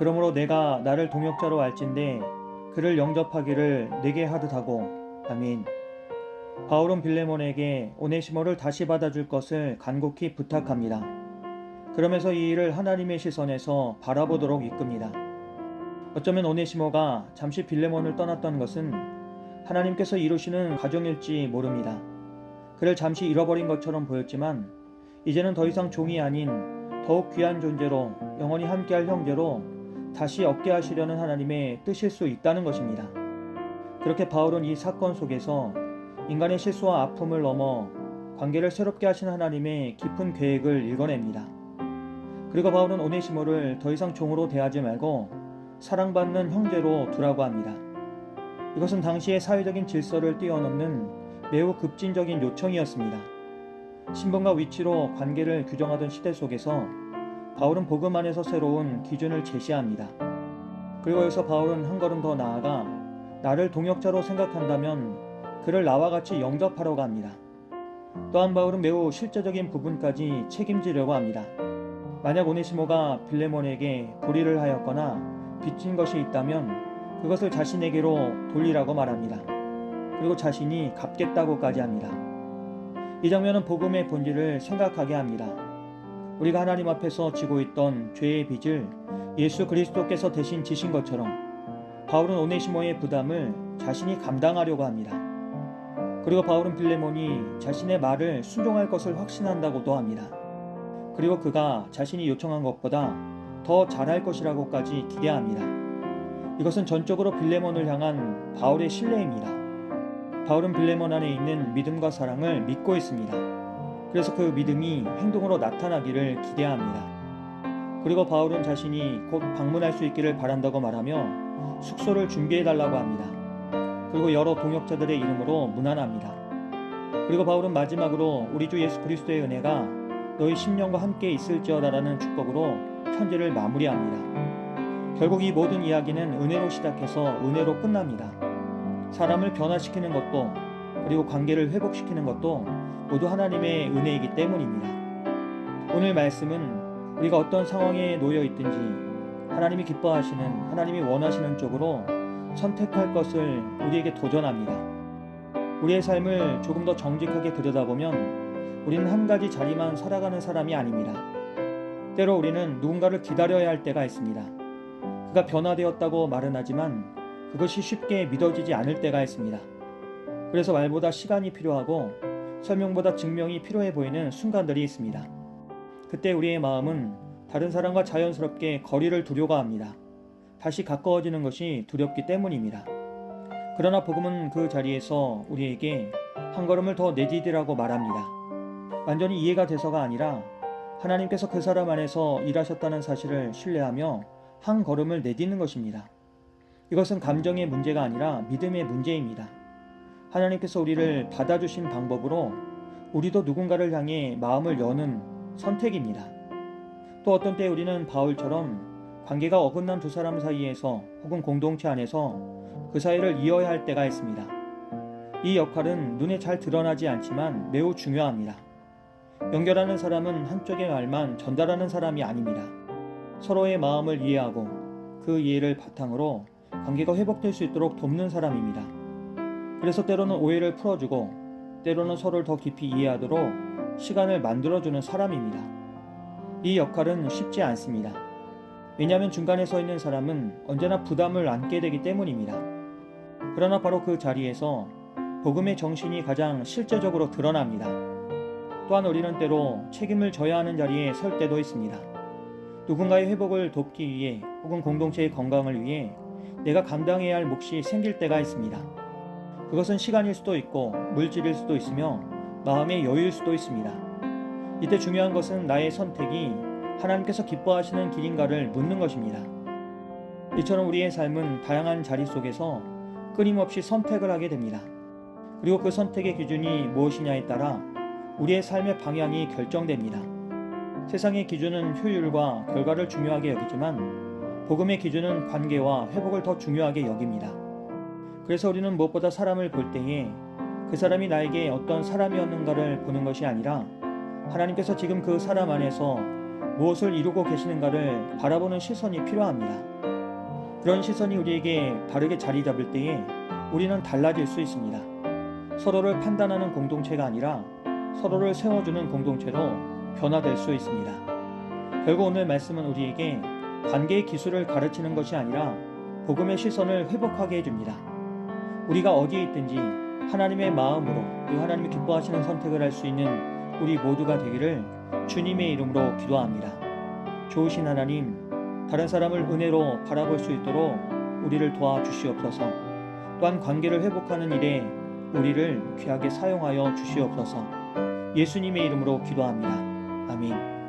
그러므로 내가 나를 동역자로 알진대 그를 영접하기를 내게 하듯하고. 아멘. 바울은 빌레몬에게 오네시모를 다시 받아줄 것을 간곡히 부탁합니다. 그러면서 이 일을 하나님의 시선에서 바라보도록 이끕니다. 어쩌면 오네시모가 잠시 빌레몬을 떠났던 것은 하나님께서 이루시는 과정일지 모릅니다. 그를 잠시 잃어버린 것처럼 보였지만 이제는 더 이상 종이 아닌 더욱 귀한 존재로 영원히 함께할 형제로 다시 얻게 하시려는 하나님의 뜻일 수 있다는 것입니다. 그렇게 바울은 이 사건 속에서 인간의 실수와 아픔을 넘어 관계를 새롭게 하신 하나님의 깊은 계획을 읽어냅니다. 그리고 바울은 오네시모를 더 이상 종으로 대하지 말고 사랑받는 형제로 두라고 합니다. 이것은 당시의 사회적인 질서를 뛰어넘는 매우 급진적인 요청이었습니다. 신분과 위치로 관계를 규정하던 시대 속에서 바울은 복음 안에서 새로운 기준을 제시합니다. 그리고 여기서 바울은 한 걸음 더 나아가 나를 동역자로 생각한다면 그를 나와 같이 영접하려고 합니다. 또한 바울은 매우 실제적인 부분까지 책임지려고 합니다. 만약 오네시모가 빌레몬에게 불의를 하였거나 빚진 것이 있다면 그것을 자신에게로 돌리라고 말합니다. 그리고 자신이 갚겠다고까지 합니다. 이 장면은 복음의 본질을 생각하게 합니다. 우리가 하나님 앞에서 지고 있던 죄의 빚을 예수 그리스도께서 대신 지신 것처럼 바울은 오네시모의 부담을 자신이 감당하려고 합니다. 그리고 바울은 빌레몬이 자신의 말을 순종할 것을 확신한다고도 합니다. 그리고 그가 자신이 요청한 것보다 더 잘할 것이라고까지 기대합니다. 이것은 전적으로 빌레몬을 향한 바울의 신뢰입니다. 바울은 빌레몬 안에 있는 믿음과 사랑을 믿고 있습니다. 그래서 그 믿음이 행동으로 나타나기를 기대합니다. 그리고 바울은 자신이 곧 방문할 수 있기를 바란다고 말하며 숙소를 준비해달라고 합니다. 그리고 여러 동역자들의 이름으로 문안합니다. 그리고 바울은 마지막으로 우리 주 예수 그리스도의 은혜가 너희 심령과 함께 있을지어다라는 축복으로 편지를 마무리합니다. 결국 이 모든 이야기는 은혜로 시작해서 은혜로 끝납니다. 사람을 변화시키는 것도 그리고 관계를 회복시키는 것도 모두 하나님의 은혜이기 때문입니다. 오늘 말씀은 우리가 어떤 상황에 놓여 있든지 하나님이 기뻐하시는, 하나님이 원하시는 쪽으로 선택할 것을 우리에게 도전합니다. 우리의 삶을 조금 더 정직하게 들여다보면 우리는 한 가지 자리만 살아가는 사람이 아닙니다. 때로 우리는 누군가를 기다려야 할 때가 있습니다. 그가 변화되었다고 말은 하지만 그것이 쉽게 믿어지지 않을 때가 있습니다. 그래서 말보다 시간이 필요하고 설명보다 증명이 필요해 보이는 순간들이 있습니다. 그때 우리의 마음은 다른 사람과 자연스럽게 거리를 두려고 합니다. 다시 가까워지는 것이 두렵기 때문입니다. 그러나 복음은 그 자리에서 우리에게 한 걸음을 더 내디디라고 말합니다. 완전히 이해가 돼서가 아니라 하나님께서 그 사람 안에서 일하셨다는 사실을 신뢰하며 한 걸음을 내딛는 것입니다. 이것은 감정의 문제가 아니라 믿음의 문제입니다. 하나님께서 우리를 받아주신 방법으로 우리도 누군가를 향해 마음을 여는 선택입니다. 또 어떤 때 우리는 바울처럼 관계가 어긋난 두 사람 사이에서 혹은 공동체 안에서 그 사이를 이어야 할 때가 있습니다. 이 역할은 눈에 잘 드러나지 않지만 매우 중요합니다. 연결하는 사람은 한쪽의 말만 전달하는 사람이 아닙니다. 서로의 마음을 이해하고 그 이해를 바탕으로 관계가 회복될 수 있도록 돕는 사람입니다. 그래서 때로는 오해를 풀어주고 때로는 서로를 더 깊이 이해하도록 시간을 만들어주는 사람입니다. 이 역할은 쉽지 않습니다. 왜냐하면 중간에 서 있는 사람은 언제나 부담을 안게 되기 때문입니다. 그러나 바로 그 자리에서 복음의 정신이 가장 실제적으로 드러납니다. 또한 우리는 때로 책임을 져야 하는 자리에 설 때도 있습니다. 누군가의 회복을 돕기 위해 혹은 공동체의 건강을 위해 내가 감당해야 할 몫이 생길 때가 있습니다. 그것은 시간일 수도 있고 물질일 수도 있으며 마음의 여유일 수도 있습니다. 이때 중요한 것은 나의 선택이 하나님께서 기뻐하시는 길인가를 묻는 것입니다. 이처럼 우리의 삶은 다양한 자리 속에서 끊임없이 선택을 하게 됩니다. 그리고 그 선택의 기준이 무엇이냐에 따라 우리의 삶의 방향이 결정됩니다. 세상의 기준은 효율과 결과를 중요하게 여기지만 복음의 기준은 관계와 회복을 더 중요하게 여깁니다. 그래서 우리는 무엇보다 사람을 볼 때에 그 사람이 나에게 어떤 사람이었는가를 보는 것이 아니라 하나님께서 지금 그 사람 안에서 무엇을 이루고 계시는가를 바라보는 시선이 필요합니다. 그런 시선이 우리에게 바르게 자리 잡을 때에 우리는 달라질 수 있습니다. 서로를 판단하는 공동체가 아니라 서로를 세워주는 공동체로 변화될 수 있습니다. 결국 오늘 말씀은 우리에게 관계의 기술을 가르치는 것이 아니라 복음의 시선을 회복하게 해줍니다. 우리가 어디에 있든지 하나님의 마음으로 그 하나님이 기뻐하시는 선택을 할 수 있는 우리 모두가 되기를 주님의 이름으로 기도합니다. 좋으신 하나님, 다른 사람을 은혜로 바라볼 수 있도록 우리를 도와주시옵소서. 또한 관계를 회복하는 일에 우리를 귀하게 사용하여 주시옵소서. 예수님의 이름으로 기도합니다. 아멘.